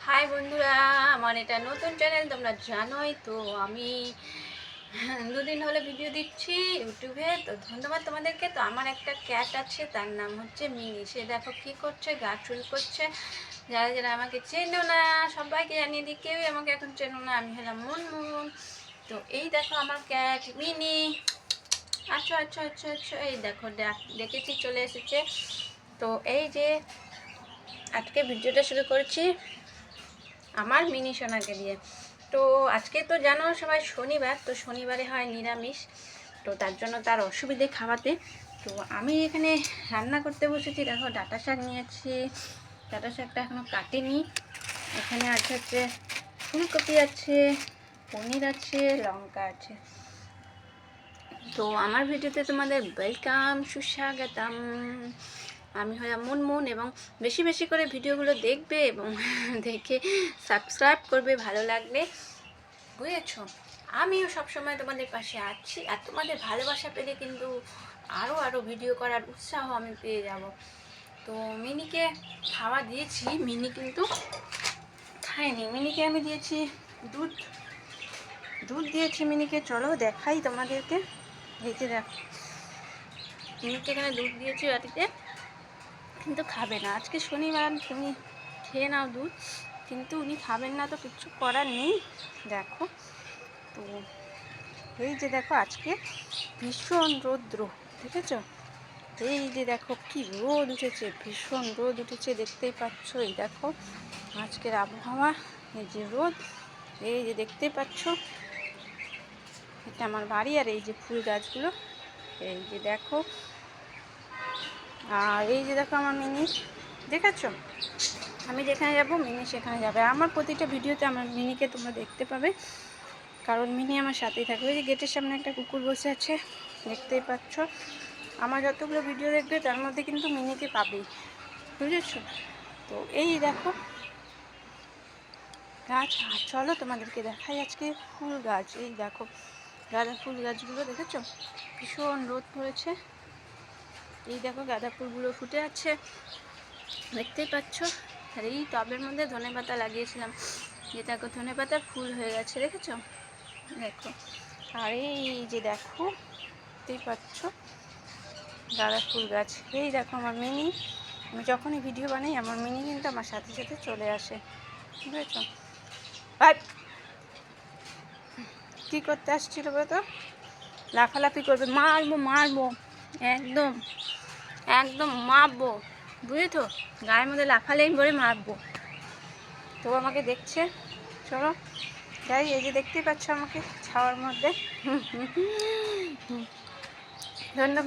High বন্ধুরা, আমার এটা নতুন চ্যানেল, তোমরা জানোই তো। আমি দুদিন হলে ভিডিও দিচ্ছি ইউটিউবে, তো ধন্যবাদ তোমাদেরকে। তো আমার একটা ক্যাট আছে, তার নাম হচ্ছে মিনি। সে দেখো কি করছে, গা চুল করছে। যারা যারা আমাকে চেনো না সবাইকে জানিয়ে দিই, কেউই আমাকে এখন চেনো না, আমি হলাম মুনমুন। তো এই দেখো আমার ক্যাট মিনি। আচ্ছা আচ্ছা আচ্ছা আচ্ছা, এই দেখো ডেকেছি, চলে এসেছে। তো এই যে আজকে ভিডিওটা শুরু করেছি আমার মিনি সোনাকে দিয়ে। তো আজকে তো জানো সবাই শনিবার, তো শনিবারে হয় নিরামিষ, তো তার জন্য তার অসুবিধে খাওয়াতে। তো আমি এখানে রান্না করতে বসেছি। দেখো ডাঁটা শাক নিয়েছি, ডাঁটা শাকটা এখনও কাটেনি। এখানে আছে ফুলকপি আছে, পনির আছে, লঙ্কা আছে। তো আমার ভিডিওতে তোমাদের ওয়েলকাম, সুস্বাগতম। আমি হলাম মুনমুন, এবং বেশি বেশি করে ভিডিওগুলো দেখবে এবং দেখে সাবস্ক্রাইব করবে ভালো লাগলে, বুঝেছো? আমিও সবসময় তোমাদের পাশে আছি, আর তোমাদের ভালোবাসা পেলে কিন্তু আরও ভিডিও করার উৎসাহ আমি পেয়ে যাব। তো মিনিকে খাওয়া দিয়েছি, মিনি কিন্তু খায়নি। মিনিকে আমি দিয়েছি দুধ দিয়েছি মিনিকে। চলো দেখাই তোমাদেরকে। এই যে দেখো, মিনিকে এখানে দুধ দিয়েছি বাটিতে, কিন্তু খাবে না। আজকে শনিবার, তুমি খেয়ে নাও দুধ, কিন্তু উনি খাবেন না, তো কিচ্ছু করার নেই। দেখো, তো এই যে দেখো আজকে ভীষণ রৌদ্র, দেখেছ? এই যে দেখো কি রোদ উঠেছে, ভীষণ রোদ উঠেছে, দেখতেই পাচ্ছ। এই দেখো আজকের আবহাওয়া, এই যে রোদ, এই যে দেখতেই পাচ্ছ। এটা আমার বাড়ি, আর এই যে ফুল গাছগুলো, এই যে দেখো। আর এই যে দেখো আমার মিনি, দেখেছো? আমি যেখানে যাব মিনি সেখানে যাবে। আমার প্রতিটা ভিডিওতে আমার মিনিকে তোমরা দেখতে পাবে, কারণ মিনি আমার সাথেই থাকবে। ওই যে গেটের সামনে একটা কুকুর বসে আছে, দেখতেই পাচ্ছ। আমার যতগুলো ভিডিও দেখবে তার মধ্যে কিন্তু মিনিকে পাবেই, বুঝেছো? তো এই দেখো গাছ। আর চলো তোমাদেরকে দেখাই আজকে ফুল গাছ। এই দেখো গাঁদা ফুল গাছগুলো, দেখেছো? ভীষণ রোদ পড়েছে। এই দেখো গাঁদা ফুলগুলো ফুটে আছে, দেখতেই পাচ্ছ। আর এই টবের মধ্যে ধনেপাতা লাগিয়েছিলাম, যে দেখো ধনেপাতার ফুল হয়ে গেছে, দেখেছো? দেখো। আর এই যে দেখো, দেখতেই পাচ্ছ গাঁদা ফুল গাছ। এই দেখো আমার মিনি। আমি যখনই ভিডিও বানাই আমার মিনি কিন্তু আমার সাথে সাথে চলে আসে, বুঝেছো? আর কী করতে আসছিল বলো তো? লাফালাফি করবে, মারবো মারবো, একদম একদম মারবো, বুঝেছো? গায়ের মধ্যে লাফালেই পরে মারবো। তো আমাকে দেখছে, চলো যাই। এই যে দেখতেই পাচ্ছ আমাকে ছাওয়ার মধ্যে। ধন্যবাদ।